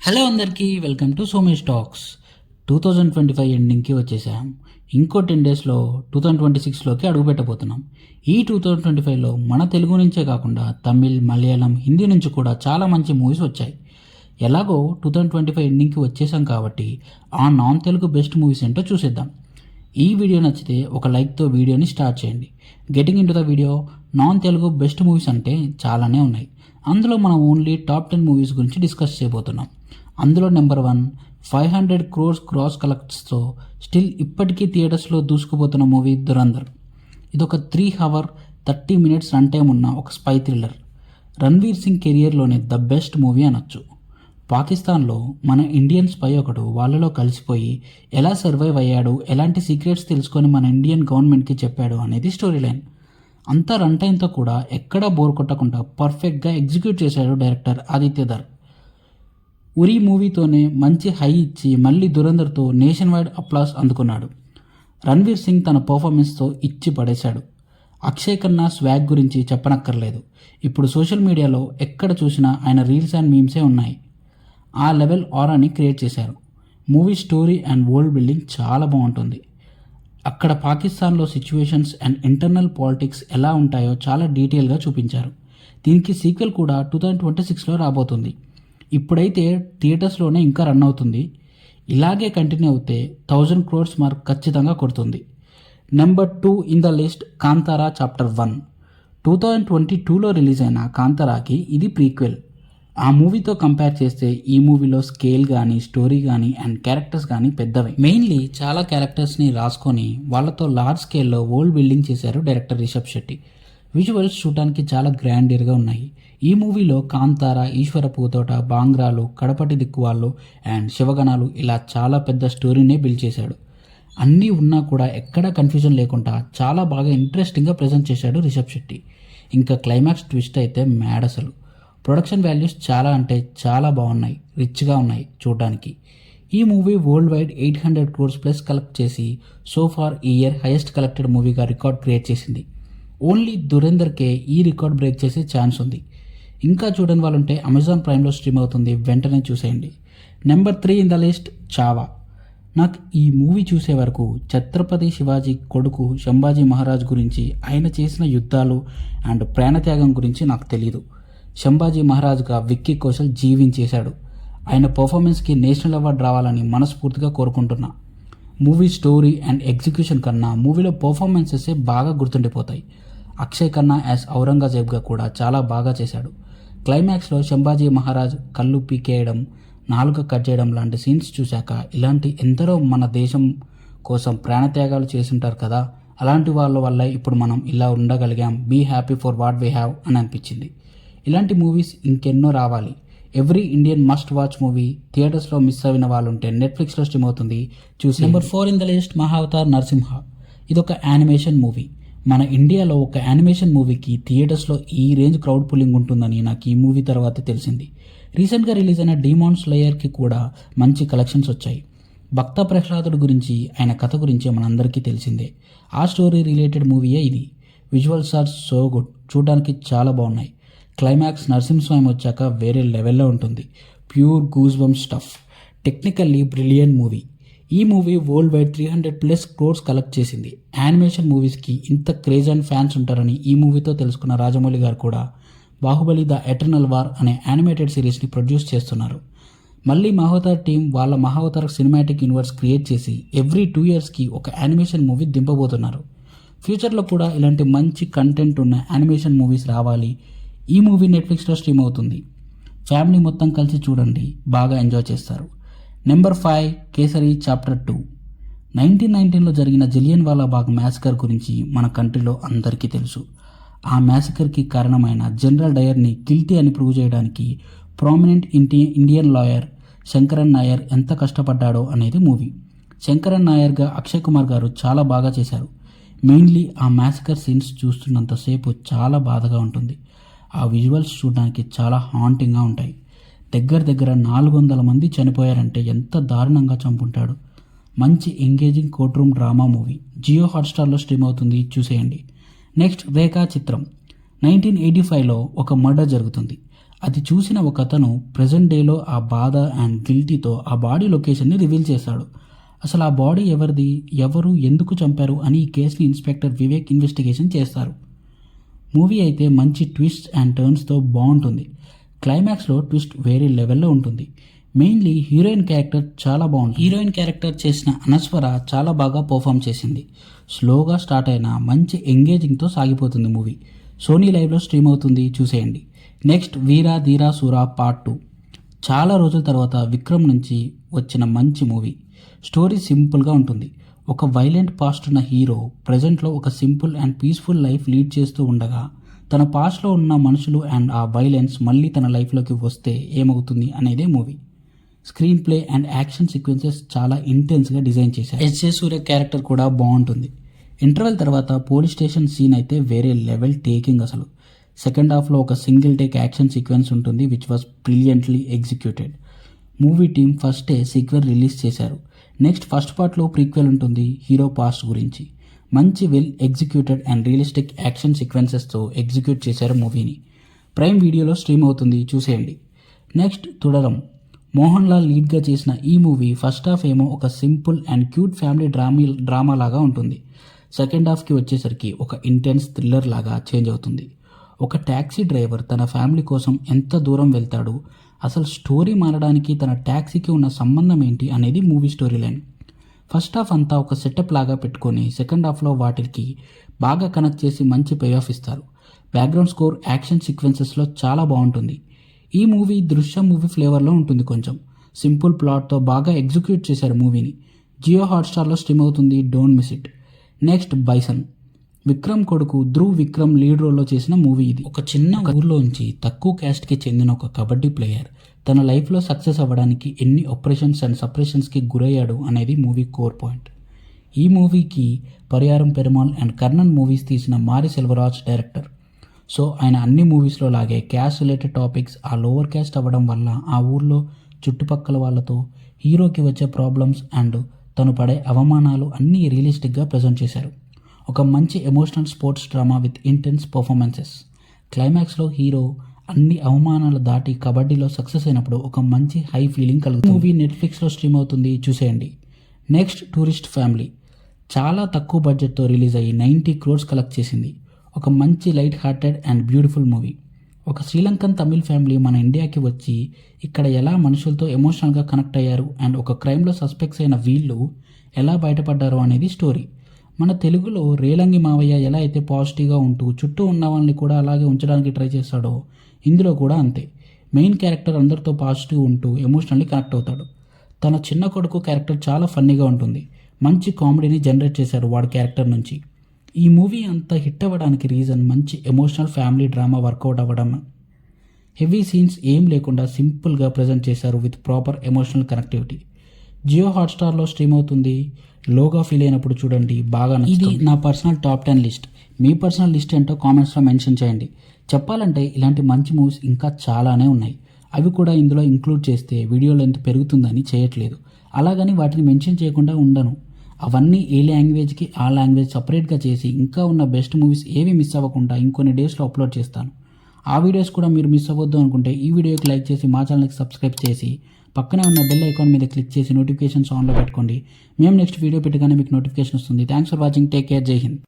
Hello అందరికీ welcome to Somesh talks. 2025 ఎండింగ్కి వచ్చేసాం. ఇంకో 10 డేస్లో 2026లోకి అడుగుపెట్టబోతున్నాం. ఈ 2025లో మన తెలుగు నుంచే కాకుండా తమిళ్, మలయాళం, హిందీ నుంచి కూడా చాలా మంచి మూవీస్ వచ్చాయి. ఎలాగో 2025 ఎండింగ్కి వచ్చేసాం కాబట్టి ఆ నాన్ తెలుగు బెస్ట్ మూవీస్ ఏంటో చూసేద్దాం. ఈ వీడియో నచ్చితే ఒక లైక్తో వీడియోని స్టార్ట్ చేయండి. Getting in to the video, non Telugu best movies అంటే చాలానే ఉన్నాయి. అందులో మనం ఓన్లీ టాప్ 10 మూవీస్ గురించి డిస్కస్ చేయబోతున్నాం. అందులో నెంబర్ 1, 500 crores క్రాస్ కలెక్ట్స్తో స్టిల్ ఇప్పటికీ థియేటర్స్లో దూసుకుపోతున్న మూవీ దురంధర్. ఇదొక 3 hour 30 minutes రన్ టైం ఉన్న ఒక స్పై థ్రిల్లర్. రణ్వీర్ సింగ్ కెరియర్లోనే ద బెస్ట్ మూవీ అనొచ్చు. పాకిస్తాన్లో మన ఇండియన్ స్పై ఒకడు వాళ్ళలో కలిసిపోయి ఎలా సర్వైవ్ అయ్యాడు, ఎలాంటి సీక్రెట్స్ తెలుసుకొని మన ఇండియన్ గవర్నమెంట్కి చెప్పాడు అనేది స్టోరీ లైన్. అంతా రన్ టైంతో కూడా ఎక్కడా బోర్ కొట్టకుండా పర్ఫెక్ట్గా ఎగ్జిక్యూట్ చేశాడు డైరెక్టర్ ఆదిత్య ధర్. ఉరి మూవీతోనే మంచి హై ఇచ్చి మళ్ళీ దురంధర్తో నేషన్ వైడ్ అప్లాస్ అందుకున్నాడు. రణ్వీర్ సింగ్ తన పర్ఫార్మెన్స్తో ఇచ్చి పడేశాడు. అక్షయ్ ఖన్నా స్వాగ్ గురించి చెప్పనక్కర్లేదు. ఇప్పుడు సోషల్ మీడియాలో ఎక్కడ చూసినా ఆయన రీల్స్ అండ్ మీమ్సే ఉన్నాయి. ఆ లెవెల్ ఆరాని క్రియేట్ చేశారు. Movie story and world building చాలా బాగుంటుంది. అక్కడ పాకిస్తాన్లో సిచ్యువేషన్స్ అండ్ ఇంటర్నల్ పాలిటిక్స్ ఎలా ఉంటాయో చాలా డీటెయిల్గా చూపించారు. దీనికి సీక్వెల్ కూడా 2026లో రాబోతుంది. ఇప్పుడైతే థియేటర్స్లోనే ఇంకా రన్ అవుతుంది. ఇలాగే కంటిన్యూ అవుతే 1000 crores మార్క్ ఖచ్చితంగా కొడుతుంది. Number 2 in the list, Kantara chapter 1. 2022లో రిలీజ్ అయిన కాంతారాకి ఇది ప్రీక్వెల్. ఆ మూవీతో కంపేర్ చేస్తే ఈ మూవీలో స్కేల్ కానీ, స్టోరీ కానీ అండ్ క్యారెక్టర్స్ కానీ పెద్దవే. మెయిన్లీ చాలా క్యారెక్టర్స్ని రాసుకొని వాళ్ళతో లార్జ్ స్కేల్లో వరల్డ్ బిల్డింగ్ చేశారు డైరెక్టర్ రిషబ్ శెట్టి. విజువల్స్ చూడడానికి చాలా గ్రాండియర్గా ఉన్నాయి. ఈ మూవీలో కాంతారా, ఈశ్వర పూతోట, బాంగ్రాలు, కడపటి దిక్కువాళ్ళు అండ్ శివగణాలు ఇలా చాలా పెద్ద స్టోరీనే బిల్డ్ చేశాడు. అన్నీ ఉన్నా కూడా ఎక్కడా కన్ఫ్యూజన్ లేకుండా చాలా బాగా ఇంట్రెస్టింగ్గా ప్రజెంట్ చేశాడు రిషబ్ శెట్టి. ఇంకా క్లైమాక్స్ ట్విస్ట్ అయితే మ్యాడ్ అసలు. ప్రొడక్షన్ వాల్యూస్ చాలా అంటే చాలా బాగున్నాయి, రిచ్గా ఉన్నాయి చూడడానికి. ఈ movie world wide 800 crores plus collect చేసి సోఫార్ ఈ ఇయర్ హైయెస్ట్ కలెక్టెడ్ మూవీగా రికార్డ్ క్రియేట్ చేసింది. ఓన్లీ దురేందర్కే ఈ రికార్డ్ బ్రేక్ చేసే ఛాన్స్ ఉంది. ఇంకా చూడని వాళ్ళు ఉంటే అమెజాన్ ప్రైమ్లో స్ట్రీమ్ అవుతుంది, వెంటనే చూసేయండి. Number 3 in the list, Chhaava. నాకు ఈ మూవీ చూసే వరకు ఛత్రపతి శివాజీ కొడుకు సంభాజీ మహారాజ్ గురించి, ఆయన చేసిన యుద్ధాలు అండ్ ప్రాణత్యాగం గురించి నాకు తెలియదు. సంభాజీ మహారాజ్గా విక్కీ కౌశల్ జీవించేశాడు. ఆయన పర్ఫార్మెన్స్కి నేషనల్ అవార్డు రావాలని మనస్ఫూర్తిగా కోరుకుంటున్నా. మూవీ స్టోరీ అండ్ ఎగ్జిక్యూషన్ కన్నా మూవీలో పర్ఫార్మెన్సెస్ బాగా గుర్తుండిపోతాయి. అక్షయ్ ఖన్నా యాజ్ ఔరంగజేబ్గా కూడా చాలా బాగా చేశాడు. క్లైమాక్స్లో సంభాజీ మహారాజ్ కళ్ళు పీకేయడం, నాలుక కట్ చేయడం లాంటి సీన్స్ చూశాక ఇలాంటి ఎందరో మన దేశం కోసం ప్రాణత్యాగాలు చేస్తుంటారు కదా, అలాంటి వాళ్ళ వల్ల ఇప్పుడు మనం ఇలా ఉండగలిగాం. Be happy for what we have అని అనిపించింది. ఇలాంటి మూవీస్ ఇంకెన్నో రావాలి. Every Indian must watch movie. థియేటర్స్లో మిస్ అయిన వాళ్ళు ఉంటే నెట్ఫ్లిక్స్లో స్ట్రీమ్ అవుతుంది, చూసి. Number 4 in the list, Mahavatar Narasimha. ఇదొక యానిమేషన్ మూవీ. మన ఇండియాలో ఒక యానిమేషన్ మూవీకి థియేటర్స్లో ఈ రేంజ్ క్రౌడ్ పుల్లింగ్ ఉంటుందని నాకు ఈ మూవీ తర్వాత తెలిసింది. రీసెంట్గా రిలీజ్ అయిన డీమాన్ స్లేయర్కి కూడా మంచి కలెక్షన్స్ వచ్చాయి. భక్త ప్రహ్లాదుడు గురించి, ఆయన కథ గురించి మనందరికీ తెలిసిందే. ఆ స్టోరీ రిలేటెడ్ మూవీయే ఇది. విజువల్స్ ఆర్ సో గుడ్, చూడడానికి చాలా బాగున్నాయి. క్లైమాక్స్ నరసింహస్వామి వచ్చాక వేరే లెవెల్లో ఉంటుంది. Pure goose bump stuff. Technically brilliant movie. ఈ movie world wide 300+ crores collect చేసింది. యానిమేషన్ మూవీస్కి ఇంత క్రేజ్ అండ్ ఫ్యాన్స్ ఉంటారని ఈ మూవీతో తెలుసుకున్న రాజమౌళి గారు కూడా బాహుబలి ద ఎటర్నల్ వార్ అనే యానిమేటెడ్ సిరీస్ని ప్రొడ్యూస్ చేస్తున్నారు. మళ్ళీ మహావతార్ టీం వాళ్ళ మహావతార్ సినిమాటిక్ యూనివర్స్ క్రియేట్ చేసి ఎవ్రీ 2 yearsకి ఒక యానిమేషన్ మూవీ దింపబోతున్నారు. ఫ్యూచర్లో కూడా ఇలాంటి మంచి కంటెంట్ ఉన్న యానిమేషన్ మూవీస్ రావాలి. ఈ మూవీ నెట్ఫ్లిక్స్లో స్ట్రీమ్ అవుతుంది. ఫ్యామిలీ మొత్తం కలిసి చూడండి, బాగా ఎంజాయ్ చేస్తారు. Number 5, kesari chapter 2. 1919లో జరిగిన జలియన్ వాలా బాగ్ మ్యాసకర్ గురించి మన కంట్రీలో అందరికీ తెలుసు. ఆ మ్యాసకర్కి కారణమైన జనరల్ డయర్ని గిల్టీ అని ప్రూవ్ చేయడానికి prominent Indian lawyer Sankaran Nair ఎంత కష్టపడ్డాడో అనేది మూవీ. శంకరన్ నాయర్గా అక్షయ్ కుమార్ గారు చాలా బాగా చేశారు. మెయిన్లీ ఆ మ్యాసకర్ సీన్స్ చూస్తున్నంతసేపు చాలా బాధగా ఉంటుంది. ఆ విజువల్స్ చూడడానికి చాలా హాంటింగ్గా ఉంటాయి. దగ్గర 400 మంది చనిపోయారంటే ఎంత దారుణంగా చంపుంటాడు. మంచి engaging court room drama movie. Jio హాట్స్టార్లో స్ట్రీమ్ అవుతుంది, చూసేయండి. నెక్స్ట్, రేఖా చిత్రం. 1985లో ఒక మర్డర్ జరుగుతుంది. అది చూసిన ఒక అతను ప్రెజెంట్ డేలో ఆ బాధ అండ్ గిల్టీతో ఆ బాడీ లొకేషన్ని రివీల్ చేశాడు. అసలు ఆ బాడీ ఎవరిది, ఎవరు ఎందుకు చంపారు అని ఈ కేసుని ఇన్స్పెక్టర్ వివేక్ ఇన్వెస్టిగేషన్ చేస్తారు. మూవీ అయితే మంచి ట్విస్ట్ అండ్ టర్న్స్తో బాగుంటుంది. క్లైమాక్స్లో ట్విస్ట్ వేరే లెవెల్లో ఉంటుంది. మెయిన్లీ హీరోయిన్ క్యారెక్టర్ చాలా బాగుంది. హీరోయిన్ క్యారెక్టర్ చేసిన అనస్వర చాలా బాగా పర్ఫామ్ చేసింది. స్లోగా స్టార్ట్ అయిన మంచి ఎంగేజింగ్తో సాగిపోతుంది మూవీ. సోనీ లైవ్లో స్ట్రీమ్ అవుతుంది, చూసేయండి. నెక్స్ట్ వీరా ధీరా సూరా పార్ట్ 2. చాలా రోజుల తర్వాత విక్రమ్ నుంచి వచ్చిన మంచి మూవీ. స్టోరీ సింపుల్గా ఉంటుంది. ఒక వైలెంట్ పాస్ట్ ఉన్న హీరో ప్రజెంట్లో ఒక simple and peaceful life lead చేస్తూ ఉండగా తన పాస్ట్లో ఉన్న మనుషులు అండ్ ఆ వైలెన్స్ మళ్ళీ తన లైఫ్లోకి వస్తే ఏమవుతుంది అనేదే movie. Screen play and action sequences చాలా ఇంటెన్స్గా డిజైన్ చేశారు. ఎస్జే సూర్య క్యారెక్టర్ కూడా బాగుంటుంది. ఇంటర్వెల్ తర్వాత పోలీస్ స్టేషన్ సీన్ అయితే వేరే లెవెల్ టేకింగ్ అసలు. సెకండ్ హాఫ్లో ఒక సింగిల్ టేక్ యాక్షన్ సీక్వెన్స్ ఉంటుంది which was brilliantly executed. Movie team first day sequel release చేశారు. నెక్స్ట్ ఫస్ట్ పార్ట్లో ప్రీక్వెల్ ఉంటుంది హీరో పాస్ట్ గురించి. మంచి well executed and realistic action సీక్వెన్సెస్తో ఎగ్జిక్యూట్ చేశారు మూవీని. ప్రైమ్ వీడియోలో స్ట్రీమ్ అవుతుంది, చూసేయండి. నెక్స్ట్ తుడరం. మోహన్ లాల్ లీడ్గా చేసిన ఈ మూవీ ఫస్ట్ హాఫ్ ఏమో ఒక simple and cute family drama లాగా ఉంటుంది. సెకండ్ హాఫ్కి వచ్చేసరికి ఒక ఇంటెన్స్ థ్రిల్లర్ లాగా చేంజ్ అవుతుంది. ఒక ట్యాక్సీ డ్రైవర్ తన ఫ్యామిలీ కోసం ఎంత దూరం వెళ్తాడు, అసలు స్టోరీ మారడానికి తన ట్యాక్సీకి ఉన్న సంబంధం ఏంటి అనేది movie story line. First half అంతా ఒక సెటప్ లాగా పెట్టుకొని సెకండ్ హాఫ్లో వాటికి బాగా కనెక్ట్ చేసి మంచి పే ఆఫ్ ఇస్తారు. బ్యాక్గ్రౌండ్ స్కోర్ యాక్షన్ సీక్వెన్సెస్లో చాలా బాగుంటుంది. ఈ మూవీ దృశ్యం మూవీ ఫ్లేవర్లో ఉంటుంది. కొంచెం సింపుల్ ప్లాట్తో బాగా ఎగ్జిక్యూట్ చేశారు మూవీని. జియో హాట్స్టార్లో స్ట్రీమ్ అవుతుంది, don't miss it. Next bison. Vikram కొడుకు ధ్రువ్ విక్రమ్ లీడ్ రోల్లో చేసిన మూవీ ఇది. ఒక చిన్న ఊర్లోంచి తక్కువ క్యాస్ట్కి చెందిన ఒక కబడ్డీ ప్లేయర్ తన లైఫ్లో సక్సెస్ అవ్వడానికి ఎన్ని ఆపరేషన్స్ అండ్ సపరేషన్స్కి గురయ్యాడు అనేది మూవీ కోర్ పాయింట్. ఈ మూవీకి పరియారం పెరుమాల్ అండ్ కర్ణన్ మూవీస్ తీసిన మారి సెల్వరాజ్ డైరెక్టర్. సో ఆయన అన్ని మూవీస్లో లాగే క్యాస్ట్ రిలేటెడ్ టాపిక్స్ ఆ లోవర్ క్యాస్ట్ అవ్వడం వల్ల ఆ ఊర్లో చుట్టుపక్కల వాళ్ళతో హీరోకి వచ్చే ప్రాబ్లమ్స్ అండ్ తను పడే అవమానాలు అన్నీ రియలిస్టిక్గా ప్రజెంట్ చేశారు. ఒక మంచి emotional sports drama with intense performances. క్లైమాక్స్లో హీరో అన్ని అవమానాలు దాటి కబడ్డీలో సక్సెస్ అయినప్పుడు ఒక మంచి హై ఫీలింగ్ కలుగుతుంది. మూవీ నెట్ఫ్లిక్స్లో స్ట్రీమ్ అవుతుంది, చూసేయండి. Next tourist family. చాలా తక్కువ బడ్జెట్తో రిలీజ్ అయ్యి 90 crores కలెక్ట్ చేసింది. ఒక మంచి light hearted and beautiful movie. ఒక శ్రీలంకన్ తమిళ్ ఫ్యామిలీ మన ఇండియాకి వచ్చి ఇక్కడ ఎలా మనుషులతో ఎమోషనల్గా కనెక్ట్ అయ్యారు అండ్ ఒక క్రైమ్లో సస్పెక్ట్స్ అయిన వీళ్ళు ఎలా బయటపడ్డారు అనేది స్టోరీ. మన తెలుగులో రేలంగి మావయ్య ఎలా అయితే పాజిటివ్గా ఉంటూ చుట్టూ ఉన్న వాళ్ళని కూడా అలాగే ఉంచడానికి ట్రై చేస్తాడో ఇందులో కూడా అంతే. మెయిన్ క్యారెక్టర్ అందరితో పాజిటివ్ ఉంటూ ఎమోషనల్లీ కనెక్ట్ అవుతాడు. తన చిన్న కొడుకు క్యారెక్టర్ చాలా ఫన్నీగా ఉంటుంది. మంచి కామెడీని జనరేట్ చేశారు వాడి క్యారెక్టర్ నుంచి. ఈ మూవీ అంత హిట్ అవ్వడానికి రీజన్ మంచి ఎమోషనల్ ఫ్యామిలీ డ్రామా వర్కౌట్ అవ్వడం. హెవీ సీన్స్ ఏం లేకుండా సింపుల్గా ప్రజెంట్ చేశారు with proper emotional connectivity. Jio హాట్స్టార్లో స్ట్రీమ్ అవుతుంది. లోగా ఫీల్ అయినప్పుడు చూడండి, బాగా నచ్చుతుంది. ఇది నా పర్సనల్ టాప్ 10 లిస్ట్. మీ పర్సనల్ లిస్ట్ ఏంటో కామెంట్స్లో మెన్షన్ చేయండి. చెప్పాలంటే ఇలాంటి మంచి మూవీస్ ఇంకా చాలానే ఉన్నాయి. అవి కూడా ఇందులో ఇంక్లూడ్ చేస్తే వీడియో లెంత్ పెరుగుతుందని చేయట్లేదు. అలాగని వాటిని మెన్షన్ చేయకుండా ఉండను. అవన్నీ ఏ లాంగ్వేజ్కి ఆ లాంగ్వేజ్ సపరేట్గా చేసి ఇంకా ఉన్న బెస్ట్ మూవీస్ ఏవి మిస్ అవ్వకుండా ఇంకొన్ని డేస్లో అప్లోడ్ చేస్తాను. ఆ వీడియోస్ కూడా మీరు మిస్ అవ్వద్దు అనుకుంటే ఈ వీడియోకి లైక్ చేసి మా ఛానల్కి సబ్స్క్రైబ్ చేసి పక్కనే ఉన్న బెల్ ఐకాన్ మీద క్లిక్ చేసి నోటిఫికేషన్స్ ఆన్లో పెట్టుకోండి. మేము నెక్స్ట్ వీడియో పెట్టగానే మీకు నోటిఫికేషన్ వస్తుంది. Thanks for watching. Take care. జై హింద్.